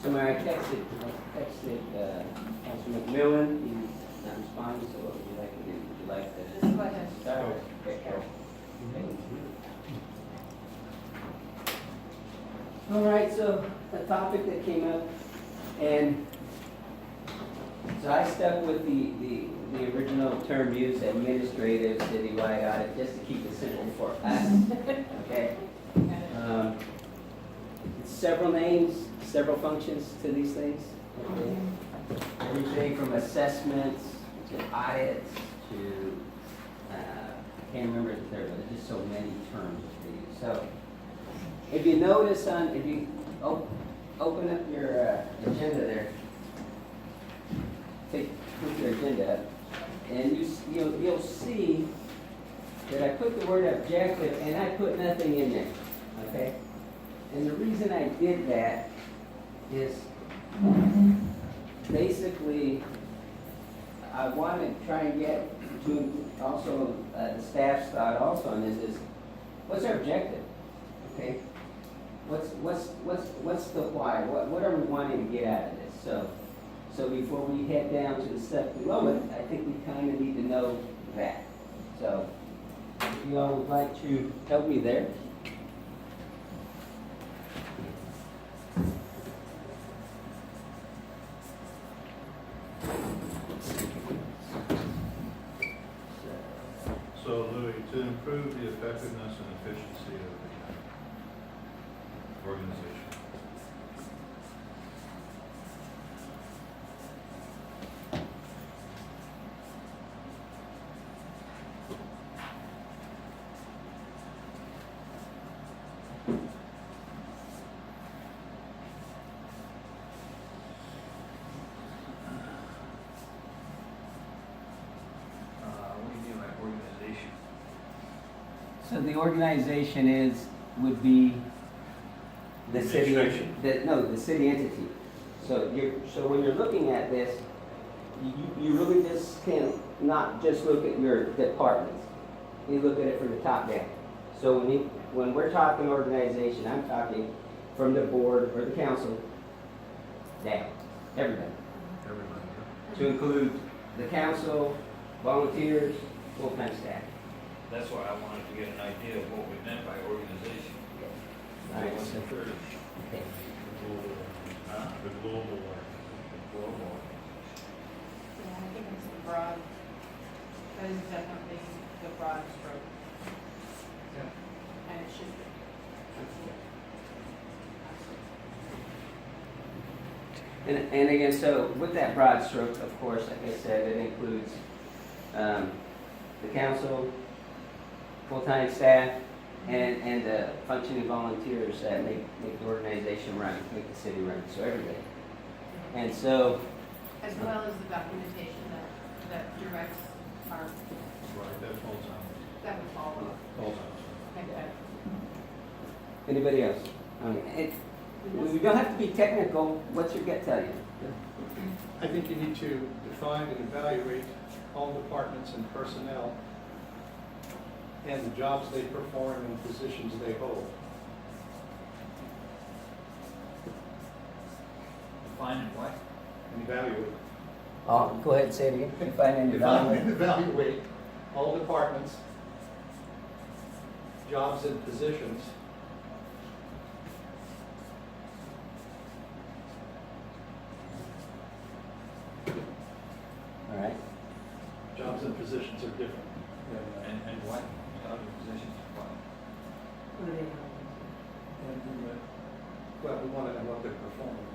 So when I texted Councilman McMillan, he's not responding, so what would you like to do? Would you like to? Just go ahead. Start? Okay, Carol. All right, so the topic that came up, and so I stuck with the original term used, administrative citywide audit, just to keep it simple for us, okay? Several names, several functions to these things, okay? Everything from assessments to audits to, I can't remember the third, but there's just so many terms to use. So if you notice if you open up your agenda there, put your agenda up, and you'll see that I put the word objective and I put nothing in there, okay? And the reason I did that is basically I want to try and get to also the staff's thought also on this is what's our objective, okay? What's the why? What are we wanting to get out of this? So before we head down to the stuff below it, I think we kind of need to know that. So if you all would like to help me there. So Louis, to improve the effectiveness and efficiency of the organization. What do you mean by organization? So the organization would be the city, Administration. the city entity. So when you're looking at this, you really just can't not just look at your departments. You look at it from the top down. So when we're talking organization, I'm talking from the board or the council down, everybody. Everybody. To include the council, volunteers, full-time staff. That's why I wanted to get an idea of what we meant by organization. All right, What's so- the third? Okay. Huh? The global one. Global. Yeah, I think it's the broad, that is definitely the broad stroke. And it should be. And again, so with that broad stroke, of course, like I said, it includes the council, full-time staff, and the functioning volunteers that make the organization run, make the city run, so everybody. And so, As well as the documentation that directs our, Right, that's full time. that would follow. Full time. Okay. anybody else? We don't have to be technical, what's your gut tell you? I think you need to define and evaluate all departments and personnel and the jobs they perform and positions they hold. Define and what? And evaluate. Oh, go ahead, say it again. Define and Define and evaluate. evaluate all departments, jobs and positions. All right. Jobs and positions are different. And what? Other positions, what? Well, we want to know what they're performing.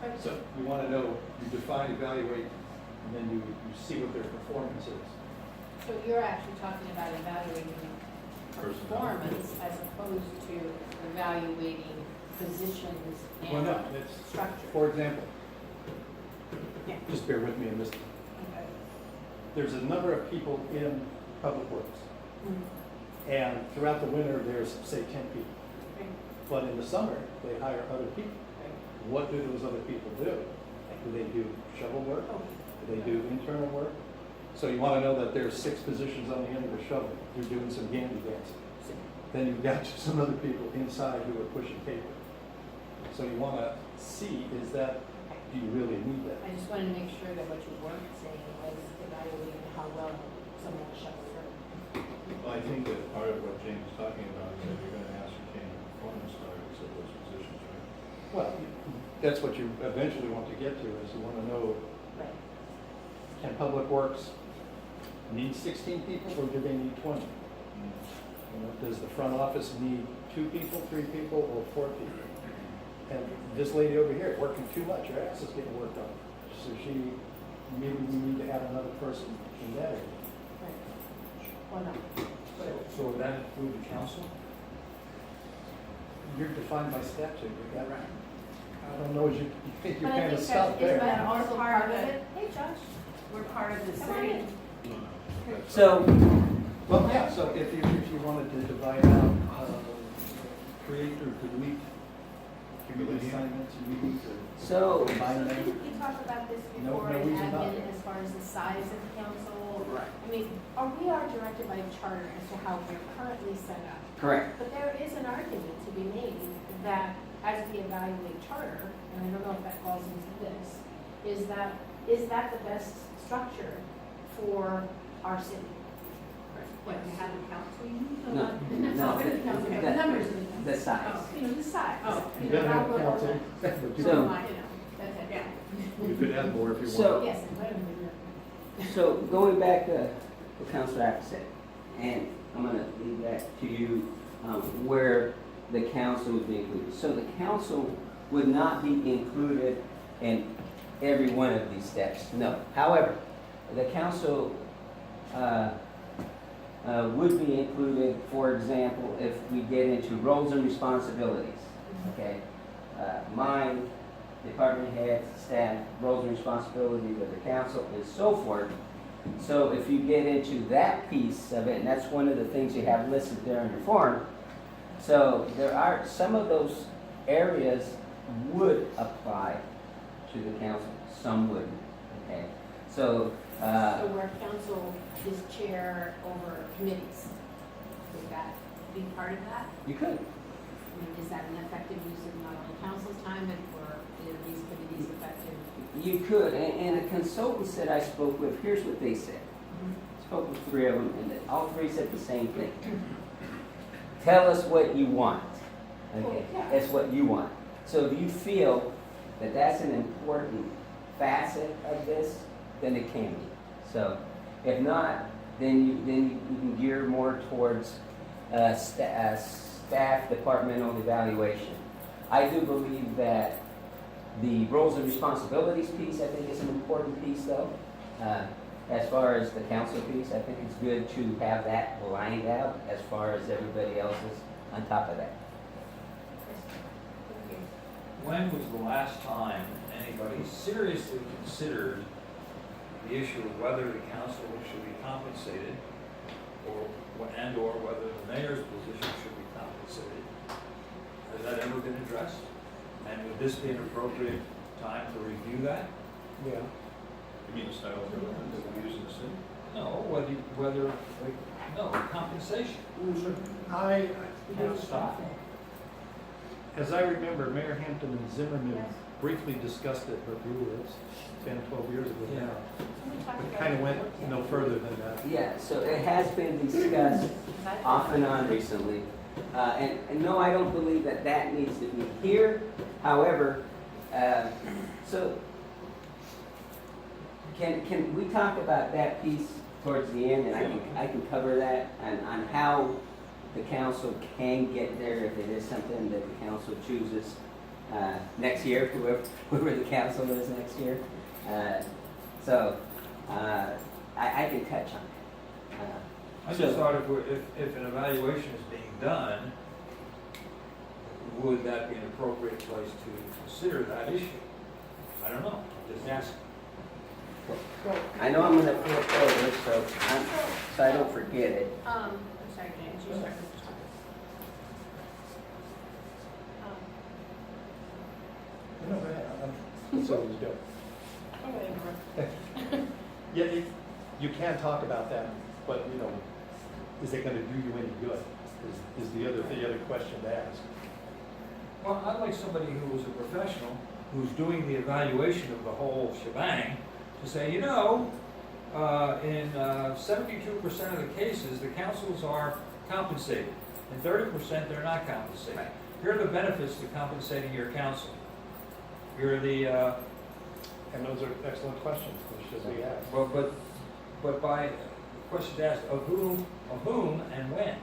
Right. So we want to know, you define, evaluate, and then you see what their performance is. So you're actually talking about evaluating Personnel. performance as opposed to evaluating positions Well, and no, it's, structure. for example, Yeah. just bear with me in this. Okay. There's a number of people in Public Works, Mhm. and throughout the winter, there's, say, 10 people. Right. But in the summer, they hire other people. What do those other people do? Do they do shovel work? Oh, Do they do internal work? So you want to know that there's 6 positions on the end of the shovel. You're doing some handy dancing. Then you've got some other people inside who are pushing paper. So you want to see, is that, do you really need that? I just wanted to make sure that what you weren't saying was evaluating how well someone shuts through. Well, I think that part of what James is talking about is that you're gonna ascertain the performance targets of those positions, right? Well, that's what you eventually want to get to, is you want to know, Right. can Public Works need 16 people or do they need 20? You know, does the front office need 2 people, 3 people, or 4 people? And this lady over here working too much, her ass is getting worked on. So maybe we need to add another person in that area. Right. Or not. So would that include the council? You're defined by statute, you got, Right. I don't know, you think you're But I kind of think stuck that's, is there. that also part of it. it? Hey, Josh. We're part of the Come on city. in. So, Well, yeah, so if you wanted to divide out, create or delete community assignments, meetings, or so, combine them. Didn't we talk about this No- before no in reason not admin to. as far as the size of the council? Right. I mean, we are directed by charter as to how we're currently set up. correct. But there is an argument to be made that as we evaluate charter, and I don't know if that falls into this, is that the best structure for our city? What, you have a council, you mean? No, no, okay, the the- numbers. the size. Oh, you know, the size. Oh, You You know, gotta how have we're council, organized. but you So- You know, that's it. Yeah. you could add more if you So- want. Yes, and wait a minute. So going back to what Councilor App said, and I'm gonna leave that to you, where the council would be included. So the council would not be included in every one of these steps, no. However, the council, would be included, for example, if we get into roles and responsibilities, okay? Mine, department heads, staff, roles and responsibilities of the council, and so forth. So if you get into that piece of it, and that's one of the things you have listed there in your form, so there are, some of those areas would apply to the council, some wouldn't, okay? So, So where council is chair over committees, would that be part of that? you could. I mean, is that an effective use of not only council's time, but for these committees effective? You could, and the consultants that I spoke with, here's what they said. Spoke with 3 of them, and all 3 said the same thing. Tell us what you want. Okay, Well, yeah. that's what you want. So if you feel that that's an important facet of this, then it can be. So if not, then you can gear more towards staff departmental evaluation. I do believe that the roles and responsibilities piece, I think, is an important piece, though. As far as the council piece, I think it's good to have that lined out as far as everybody else is on top of that. When was the last time anybody seriously considered the issue of whether the council should be compensated, or whether the mayor's position should be compensated? Has that ever been addressed? And would this be an appropriate time to review that? Yeah. You mean the style of government that we use in the city? No, no, compensation. I, Stop. as I remember, Mayor Hampton and Zimmerman Yes. briefly discussed it, but it was 10, 12 years ago now. We talked It about kind of it. went no further than that. Yeah, so it has been discussed off and on recently. And no, I don't believe that that needs to be here. However, so can we talk about that piece towards the end, and I can cover that on how the council can get there if it is something that the council chooses next year, whoever the council is next year. So I can touch on it. I just thought if an evaluation is being done, would that be an appropriate place to consider that issue? I don't know, just ask. I know I'm gonna flip over, so I don't forget it. I'm sorry, James, you start. No, go ahead. That's always good. Yeah, you can talk about that, but, you know, is it gonna do you any good? Is the other question to ask. Well, I'd like somebody who was a professional, who's doing the evaluation of the whole shebang, to say, you know, in 72% of the cases, the councils are compensated. In 30%, they're not compensated. Right. Here are the benefits to compensating your council. Here are the, And those are excellent questions, which should be asked. well, but by questions asked of whom and when.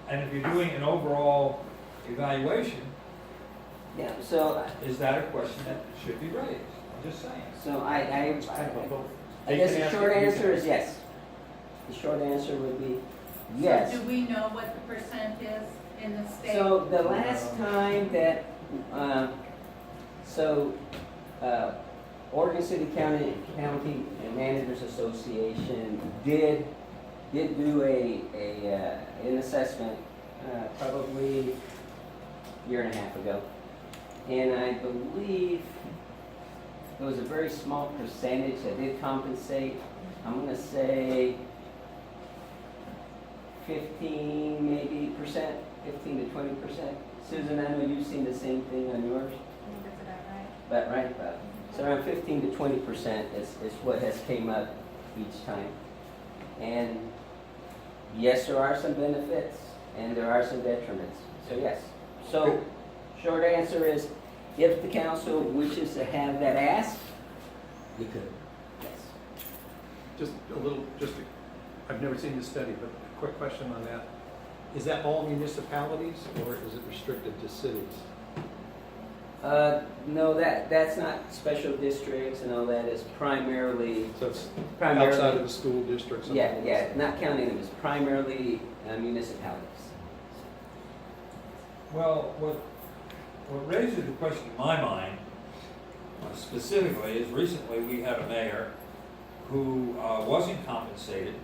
And if you're doing an overall evaluation, Yeah, so, is that a question that should be raised? I'm just saying. so It's kind of a vote. I guess the short answer is yes. The short answer would be yes. So do we know what the percent is in the state? So the last time that, Oregon City County Managers Association did do an assessment, probably a year and a half ago. And I believe it was a very small percentage that did compensate. I'm gonna say 15 maybe percent, 15 to 20%. Susan, I know you've seen the same thing on yours, I think that's about right. but right, so around 15 to 20% is what has came up each time. And yes, there are some benefits and there are some detriments, so yes. So, short answer is, if the council wishes to have that asked, you could, yes. I've never seen this study, but a quick question on that. Is that all municipalities, or is it restricted to cities? No, that's not special districts and all that, is primarily, So it's primarily. outside of the school districts? and all Yeah, that yeah, stuff. not counting them, it's primarily municipalities. Well, what raises the question in my mind specifically is recently we had a mayor who wasn't compensated,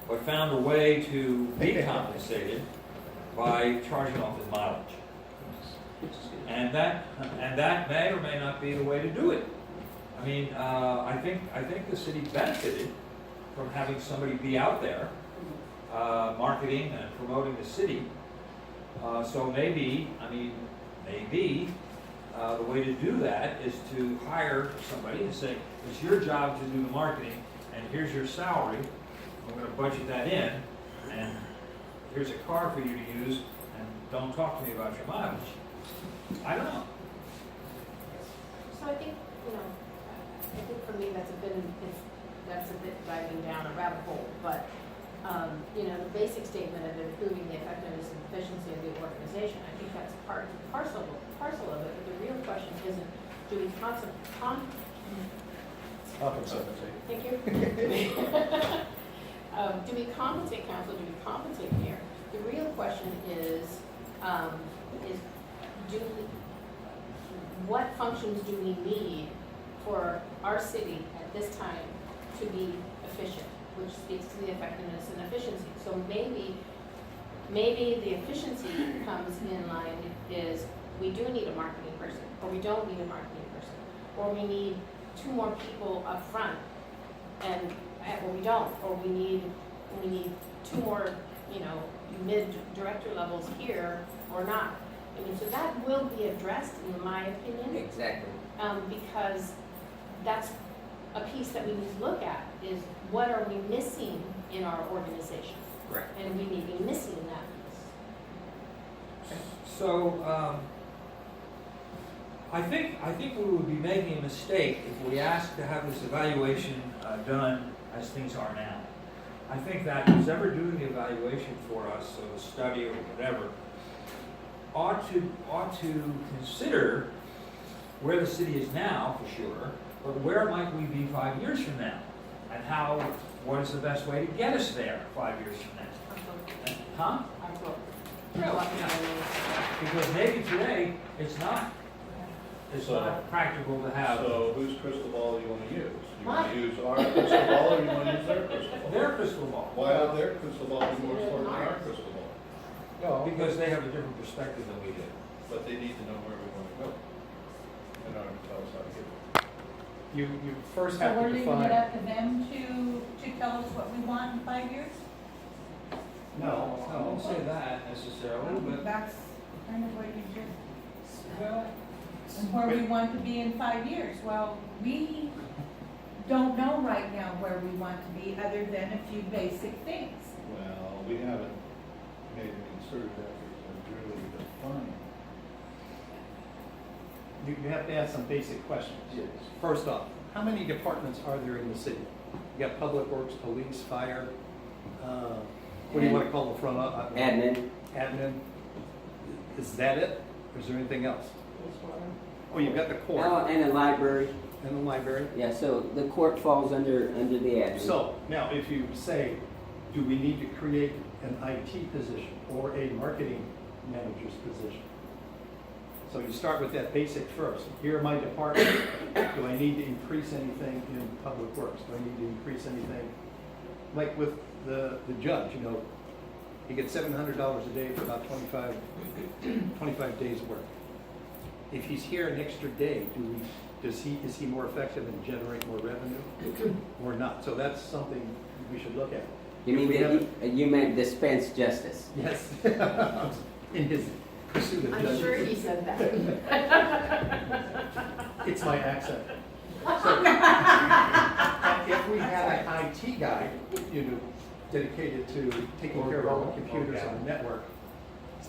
but found a way to be compensated by charging off his mileage. And that may or may not be the way to do it. I mean, I think the city benefited from having somebody be out there marketing and promoting the city. So maybe the way to do that is to hire somebody and say, it's your job to do the marketing, and here's your salary. I'm gonna budget that in, and here's a car for you to use, and don't talk to me about your mileage. I don't know. So I think, for me, that's a bit diving down a rabbit hole, but, the basic statement of improving the effectiveness and efficiency of the organization, I think that's part and parcel of it, but the real question isn't, do we thank you. Do we compensate council, do we compensate mayor? The real question is what functions do we need for our city at this time to be efficient, which speaks to the effectiveness and efficiency. So maybe the efficiency comes in line is we do need a marketing person, or we don't need a marketing person, or we need 2 more people up front, or we don't, or we need 2 more, mid-director levels here, or not. I mean, so that will be addressed, in my opinion, Exactly. because that's a piece that we need to look at, is what are we missing in our organization? Correct. And we may be missing that piece. So, I think we would be making a mistake if we asked to have this evaluation done as things are now. I think that who's ever doing the evaluation for us, so the study or whatever, ought to consider where the city is now, for sure, but where might we be 5 years from now? And what is the best way to get us there 5 years from now? Huh? Because maybe today, it's not practical to have. So whose crystal ball do you want to use? You want Mine. to use our crystal ball or you want to use their crystal ball? Their crystal ball. Why would their crystal ball be more important than our crystal ball? No, Because they have a different perspective than we do. But they need to know where we want to go in order to tell us how to get there. you first So have we're to leaving it define. up to them to tell us what we want in 5 years? No, I won't say that necessarily, but That's Kind of what you just, Well, and where we want to be in 5 years. Well, we don't know right now where we want to be, other than a few basic things. Well, we haven't made a concerted effort to really define. You have to ask some basic questions. Yes. First off, how many departments are there in the city? You got public works, police, fire, what do you want to call the front office? Admin. Admin. Is that it? Or is there anything else? Oh, you've got the Oh, court and a library. and the library. Yeah, so the court falls under the admin. So, now if you say, do we need to create an IT position or a marketing manager's position? So you start with that basic first. Here are my departments. Do I need to increase anything in public works? Do I need to increase anything? Like with the judge, you know, he gets $700 a day for about 25 days work. If he's here an extra day, is he more effective and generate more revenue or not? So that's something we should look at. You If we mean have- that you meant dispense justice? Yes. In his pursuit of I'm justice. sure he said that. It's my accent. So, and if we had an IT guy, you know, dedicated to taking care of all the computers on the network,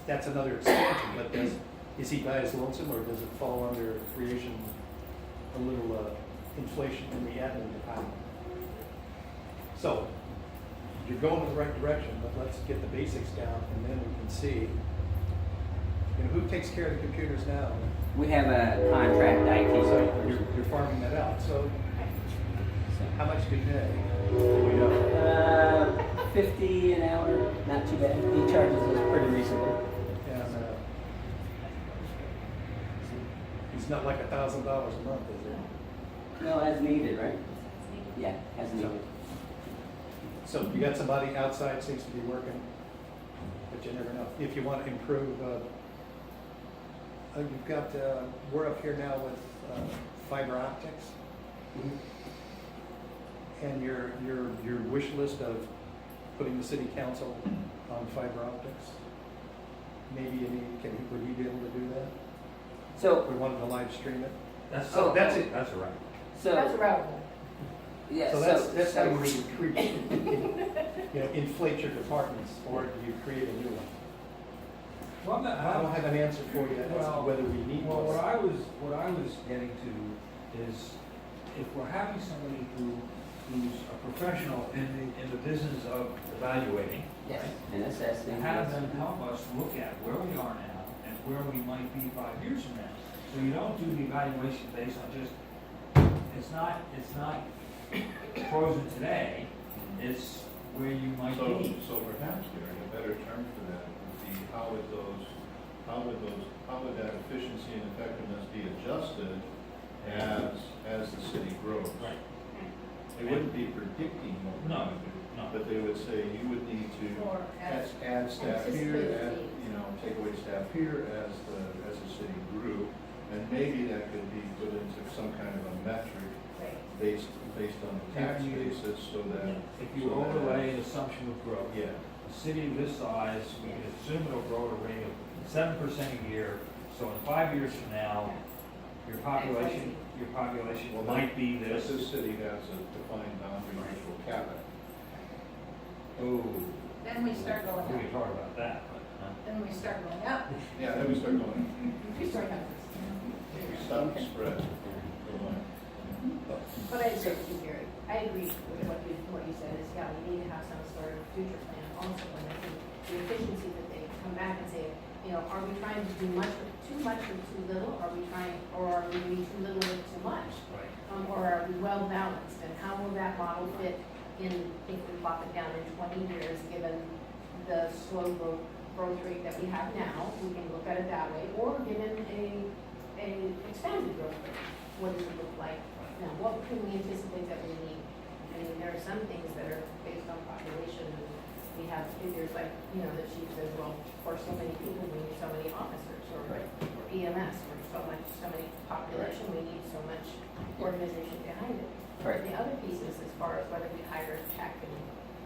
that's another expansion, but is he by his lonesome, or does it fall under creation, a little inflation in the admin department? So, you're going in the right direction, but let's get the basics down, and then we can see, you know, who takes care of the computers now? We have a contract IT. So you're farming that out, so how much do you pay? Do we know? 50 an hour, not too bad. He charges us pretty reasonable. And it's not like $1,000 a month, is it? No, as needed, right? Yeah, as needed. So you got somebody outside seems to be working, but you never know. If you want to improve, you've got, we're up here now with fiber optics. And your wish list of putting the city council on fiber optics. Maybe would he be able to do that? So, We wanted to live stream it. that's, Oh, that's it. That's right. That's so, relevant. yeah, So that's how you increase, you know, inflate your departments, or do you create a new one? Well, I'm not- I don't have an answer for you as to Well, whether we need Well, one. what I was getting to is, if we're having somebody who's a professional in the business of evaluating, yes, and assessing. have them help us look at where we are now and where we might be 5 years from now. So you don't do the evaluation based on just, it's not frozen today, it's where you might be. So perhaps, Gary, a better term for that would be, how would that efficiency and effectiveness be adjusted as the city grows? Right. They wouldn't be predicting what we're No, going to do, no. but they would say, you would need to Or add staff here, anticipated add, needs. take away staff here as the city grew. And maybe that could be put into some kind of a metric based on the tax If you- basis, so that. If you overlay an assumption of growth, Yeah, a city of this size, we can assume it'll grow at a rate of 7% a year. So in 5 years from now, your population Well, might be this this. city has a defined boundary which will cap it. Oh, then we start going we can up. talk about that, but, Then we start going up. Yeah, then we start going, We start having this. we stop the spread. Go on. But I agree with you, Gary. I agree with what you said, is, yeah, we need to have some sort of future plan also, and I think the efficiency that they come back and say, you know, are we trying to do too much with too little, or are we doing too little with too much? right. Or are we well balanced, and how will that model fit in, if we plop it down in 20 years, given the slow growth rate that we have now, we can look at it that way, or given a expanded growth rate, what does it look like? Now, what can we anticipate that we need? I mean, there are some things that are based on population, and we have figures like, you know, the chief says, well, for so many people, we need so many officers, or Right. or EMS, for so many population, we need so much organization behind it. Right. The other pieces, as far as whether we hire tech and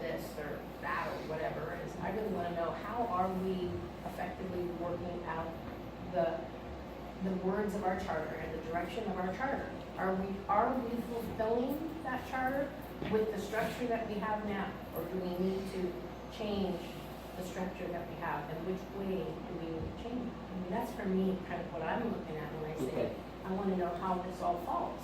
this or that or whatever, is I really wanna know how are we effectively working out the words of our charter and the direction of our charter? Are we fulfilling that charter with the structure that we have now? Or do we need to change the structure that we have, and which way do we need to change it? I mean, that's for me kind of what I'm looking at when I say, Okay. I wanna know how this all falls.